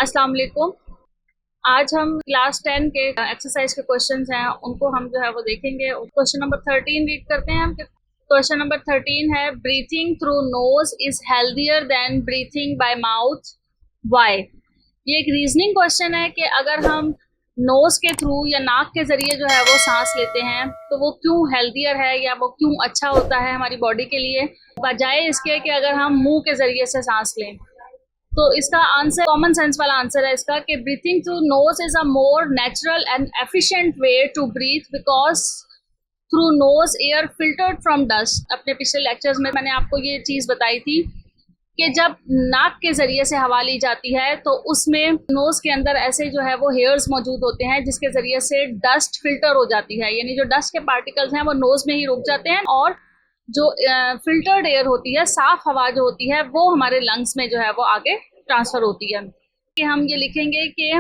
अस्सलाम वालेकुम। आज हम क्लास 10 के एक्सरसाइज के क्वेश्चंस हैं, उनको हम जो है वो देखेंगे। क्वेश्चन नंबर 13 रीड करते हैं हम। क्वेश्चन नंबर 13 है, breathing through nose is healthier then breathing bye mouth, why? ये एक रीजनिंग क्वेश्चन है कि अगर हम नोज के थ्रू या नाक के जरिए जो है वो सांस लेते हैं तो वो क्यों हेल्दियर है या वो क्यों अच्छा होता है हमारी बॉडी के लिए, बजाय इसके कि अगर हम मुंह के जरिए से सांस लें। तो इसका आंसर कॉमन सेंस वाला आंसर है इसका कि breathing through nose is a more natural and efficient way to breathe because through nose air filtered from dust. अपने पिछले लेक्चर्स में मैंने आपको ये चीज़ बताई थी कि जब नाक के ज़रिए से हवा ली जाती है तो उसमें नोज़ के अंदर ऐसे जो है वो हेयर्स मौजूद होते हैं जिसके ज़रिए से डस्ट फिल्टर हो जाती है, यानी जो डस्ट के पार्टिकल्स हैं वो नोज़ में ही रुक जाते हैं और जो फिल्टर्ड एयर होती है, साफ हवा जो होती है, वो हमारे लंग्स में जो है वो आगे ट्रांसफर होती है। कि हम ये लिखेंगे कि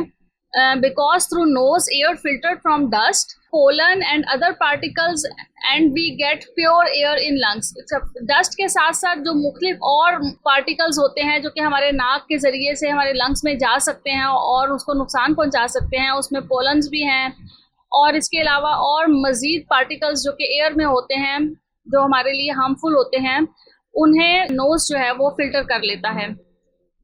because through nose air filtered from dust, pollen and other particles and we get pure air in lungs. Dust के साथ साथ जो मुख्तलिफ और पार्टिकल्स होते हैं जो कि हमारे नाक के ज़रिए से हमारे लंग्स में जा सकते हैं और उसको नुकसान पहुंचा सकते हैं, उसमें पोलन्स भी हैं और इसके अलावा और मज़ीद पार्टिकल्स जो कि एयर में होते हैं जो हमारे लिए हार्मफुल होते हैं, उन्हें नोज जो है वो फिल्टर कर लेता है।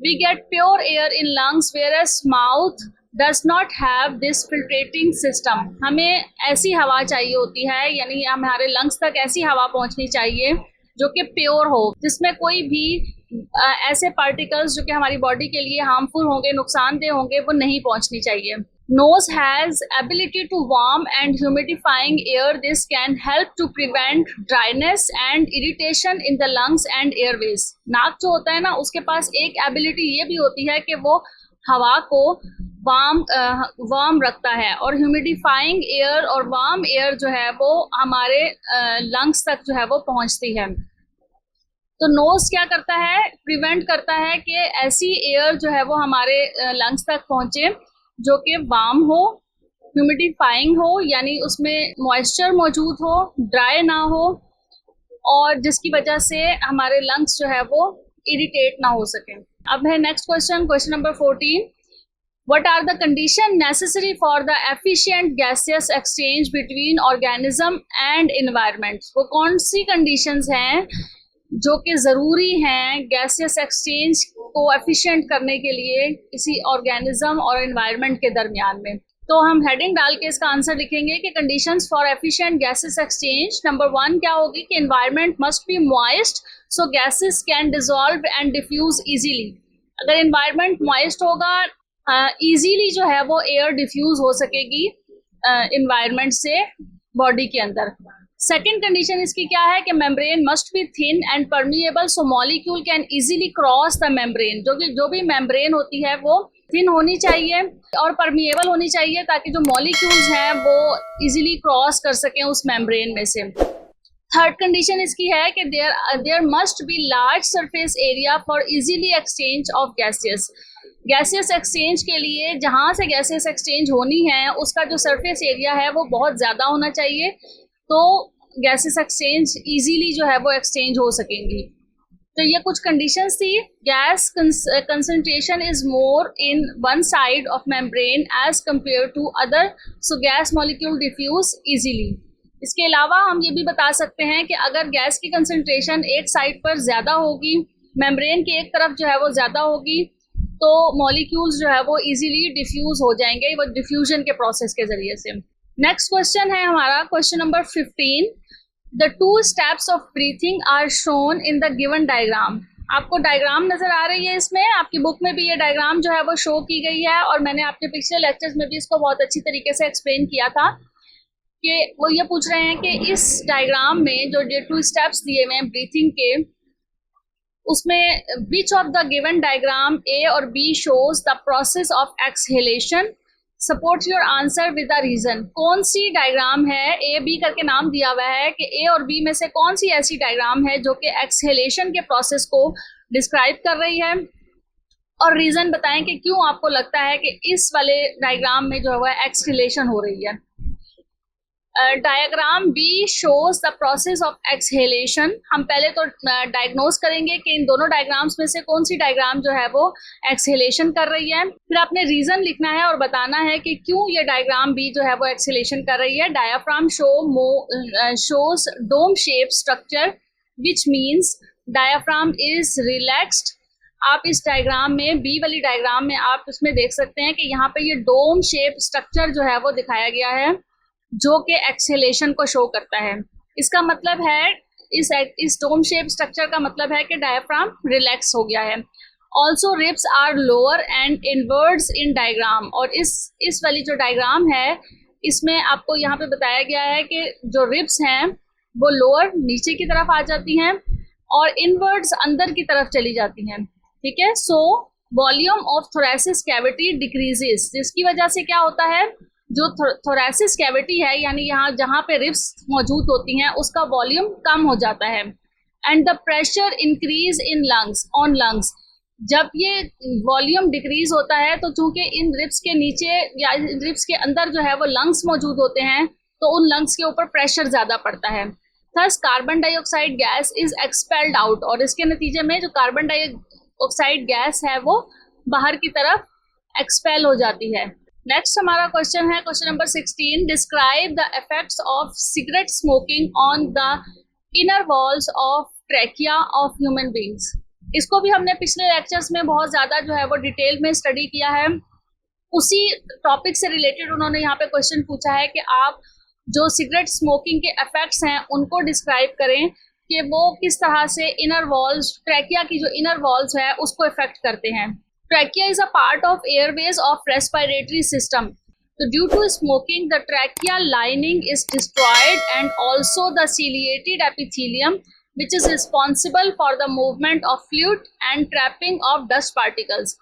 We get pure air in lungs whereas mouth does not have this filtrating system. हमें ऐसी हवा चाहिए होती है, यानी हमारे लंग्स तक ऐसी हवा पहुंचनी चाहिए जो कि प्योर हो, जिसमें कोई भी ऐसे पार्टिकल्स जो कि हमारी बॉडी के लिए हार्मफुल होंगे, नुकसानदेह होंगे, वो नहीं पहुंचनी चाहिए। Nose has ability to warm and humidifying air. This can help to prevent dryness and irritation in the lungs and airways. नाक जो होता है ना, उसके पास एक एबिलिटी ये भी होती है कि वो हवा को वार्म रखता है और ह्यूमिडिफाइंग एयर और वार्म एयर जो है वो हमारे लंग्स तक जो है वो पहुंचती है। तो नोज क्या करता है, प्रिवेंट करता है कि ऐसी एयर जो है वो हमारे लंग्स तक पहुंचे जो कि वार्म हो, ह्यूमिडिफाइंग हो, यानी उसमें मॉइस्चर मौजूद हो, ड्राई ना हो, और जिसकी वजह से हमारे लंग्स जो है वो इरिटेट ना हो सके। अब है next question, question number 14। What are the condition necessary for the efficient gaseous exchange between organism and environment? वो कौन सी कंडीशंस हैं जो कि ज़रूरी हैं गैसियस एक्सचेंज को एफिशिएंट करने के लिए किसी ऑर्गेनिज्म और एनवायरनमेंट के दरमियान में? तो हम हेडिंग डाल के इसका आंसर लिखेंगे कि conditions for efficient gases exchange. Number 1 क्या होगी कि environment must be moist so gases can dissolve and diffuse easily. अगर एनवायरनमेंट मॉइस्ट होगा, इजीली जो है वो एयर डिफ्यूज हो सकेगी एनवायरनमेंट से बॉडी के अंदर। सेकेंड कंडीशन इसकी क्या है कि membrane must be thin and permeable so molecule can easily cross the membrane. जो भी मेम्ब्रेन होती है वो थिन होनी चाहिए और परमिएबल होनी चाहिए ताकि जो मॉलिक्यूल्स हैं वो इजीली क्रॉस कर सकें उस मेम्ब्रेन में से। थर्ड कंडीशन इसकी है कि there must be large surface area for easily exchange of gases. Gases exchange के लिए जहाँ से गैसेस एक्सचेंज होनी है उसका जो सरफेस एरिया है वो बहुत ज़्यादा होना चाहिए, तो गैसेस एक्सचेंज इजीली जो है वो एक्सचेंज हो सकेंगी। तो ये कुछ कंडीशंस थी। Gas concentration is more in one side of membrane as compare to other, so gas molecule diffuse easily. इसके अलावा हम ये भी बता सकते हैं कि अगर गैस की कंसंट्रेशन एक साइड पर ज़्यादा होगी, मेम्ब्रेन की एक तरफ जो है वो ज़्यादा होगी, तो मॉलिक्यूल्स जो है वो इजीली डिफ्यूज हो जाएंगे वो डिफ्यूजन के प्रोसेस के ज़रिए से। नेक्स्ट क्वेश्चन है हमारा question number 15। The 2 steps of breathing are shown in the given diagram. आपको डायग्राम नजर आ रही है, इसमें आपकी बुक में भी ये डायग्राम जो है वो शो की गई है और मैंने अपने पिछले लेक्चर्स में भी इसको बहुत अच्छी तरीके से एक्सप्लेन किया था कि वो ये पूछ रहे हैं कि इस डायग्राम में जो 2 स्टेप्स दिए हुए हैं ब्रीथिंग के, उसमें which of the given diagram A और B shows the process of exhalation, support your answer with a reason. कौन सी डायग्राम है, ए बी करके नाम दिया हुआ है कि ए और बी में से कौन सी ऐसी डायग्राम है जो कि एक्सहेलेशन के प्रोसेस को डिस्क्राइब कर रही है, और रीजन बताएं कि क्यों आपको लगता है कि इस वाले डायग्राम में जो है एक्सहेलेशन हो रही है। Diagram B shows the process of exhalation. हम पहले तो डायग्नोज करेंगे कि इन दोनों डायग्राम्स में से कौन सी डायग्राम जो है वो एक्सहेलेशन कर रही है। फिर आपने रीजन लिखना है और बताना है कि क्यों ये डायग्राम बी जो है वो एक्सहेलेशन कर रही है। Diaphragm shows dome shape structure which means diaphragm is relaxed. आप इस डायग्राम में, बी वाली डायग्राम में आप उसमें देख सकते हैं कि यहाँ पे ये डोम शेप स्ट्रक्चर जो है वो दिखाया गया है जो कि एक्सहेलेशन को शो करता है। इसका मतलब है इस डोम शेप स्ट्रक्चर का मतलब है कि डायफ्राम रिलैक्स हो गया है। Also ribs are lower and inwards in diagram. और इस वाली जो डायग्राम है इसमें आपको यहाँ पे बताया गया है कि जो रिब्स हैं वो लोअर नीचे की तरफ आ जाती हैं और इनवर्ड्स अंदर की तरफ चली जाती हैं। ठीक है। So volume of thoracic cavity decreases, जिसकी वजह से क्या होता है, जो थोरैसिस कैविटी है यानी यहाँ जहाँ पे रिब्स मौजूद होती हैं उसका वॉल्यूम कम हो जाता है। And the pressure increase in lungs on lungs. जब ये वॉल्यूम डिक्रीज होता है तो चूंकि इन रिब्स के नीचे या रिब्स के अंदर जो है वो लंग्स मौजूद होते हैं तो उन लंग्स के ऊपर प्रेशर ज़्यादा पड़ता है। Thus carbon dioxide gas is expelled out. और इसके नतीजे में जो कार्बन डाइऑक्साइड गैस है वो बाहर की तरफ एक्सपेल हो जाती है। नेक्स्ट हमारा क्वेश्चन है question number 16। Describe the effects of cigarette smoking on the inner walls of trachea of human beings. इसको भी हमने पिछले लेक्चर्स में बहुत ज़्यादा जो है वो डिटेल में स्टडी किया है। उसी टॉपिक से रिलेटेड उन्होंने यहाँ पे क्वेश्चन पूछा है कि आप जो सिगरेट स्मोकिंग के इफेक्ट्स हैं उनको डिस्क्राइब करें कि वो किस तरह से इनर वॉल्स, ट्रैकिया की जो इनर वॉल्स है उसको इफेक्ट करते हैं। Trachea is a part of airways of respiratory system. So due to smoking, the trachea lining is destroyed and also the ciliated epithelium, which is responsible for the movement of fluid and trapping of dust particles.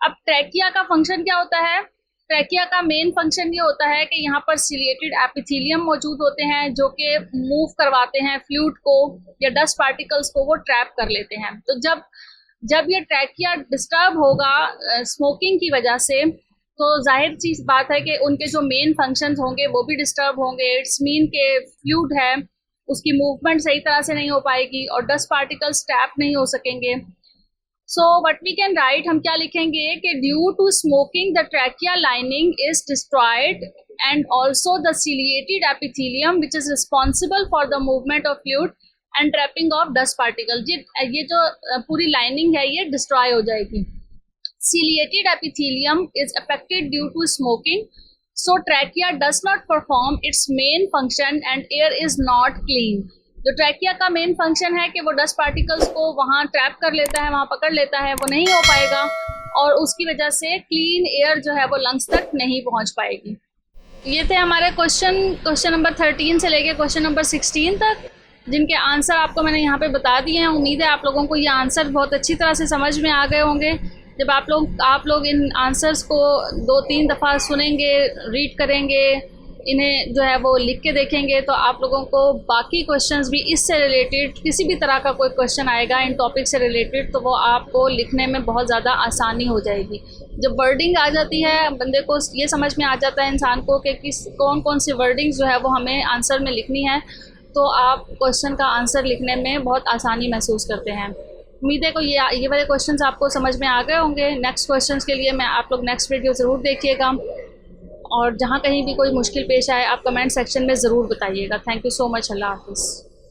अब trachea का function क्या होता है? Trachea का main function ये होता है कि यहाँ पर सिलिएटेड एपिथेलियम मौजूद होते हैं जो कि मूव करवाते हैं फ्लूइड को या डस्ट पार्टिकल्स को, वो ट्रैप कर लेते हैं। तो जब ये ट्रैकिया डिस्टर्ब होगा स्मोकिंग की वजह से तो जाहिर चीज़ बात है कि उनके जो मेन फंक्शंस होंगे वो भी डिस्टर्ब होंगे। इट्स मीन के फ्लूइड है उसकी मूवमेंट सही तरह से नहीं हो पाएगी और डस्ट पार्टिकल्स ट्रैप नहीं हो सकेंगे। So what we can write, हम क्या लिखेंगे कि due to smoking the trachea lining is destroyed and also the ciliated epithelium which is responsible for the movement of fluid and trapping of dust particle. ये जो पूरी lining है ये destroy हो जाएगी। Ciliated epithelium is affected due to smoking, so trachea does not perform its main function and air is not clean. जो trachea का main function है कि वो डस्ट पार्टिकल्स को वहाँ ट्रैप कर लेता है, वहाँ पकड़ लेता है, वो नहीं हो पाएगा और उसकी वजह से क्लीन एयर जो है वो लंग्स तक नहीं पहुँच पाएगी। ये थे हमारे क्वेश्चन नंबर 13 से लेके क्वेश्चन नंबर 16 तक, जिनके आंसर आपको मैंने यहाँ पे बता दिए हैं। उम्मीद है आप लोगों को ये आंसर बहुत अच्छी तरह से समझ में आ गए होंगे। जब आप लोग इन आंसर्स को 2-3 दफ़ा सुनेंगे, रीड करेंगे, इन्हें जो है वो लिख के देखेंगे तो आप लोगों को बाकी क्वेश्चंस भी इससे रिलेटेड किसी भी तरह का कोई क्वेश्चन आएगा इन टॉपिक से रिलेटेड तो वो आपको लिखने में बहुत ज़्यादा आसानी हो जाएगी। जब वर्डिंग आ जाती है बंदे को ये समझ में आ जाता है इंसान को कि कौन सी वर्डिंग्स जो है वो हमें आंसर में लिखनी है, तो आप क्वेश्चन का आंसर लिखने में बहुत आसानी महसूस करते हैं। उम्मीद है को ये वाले क्वेश्चंस आपको समझ में आ गए होंगे। नेक्स्ट क्वेश्चंस के लिए आप लोग नेक्स्ट वीडियो ज़रूर देखिएगा और जहाँ कहीं भी कोई मुश्किल पेश आए आप कमेंट सेक्शन में ज़रूर बताइएगा। Thank you so much. अल्लाह हाफ़िज़।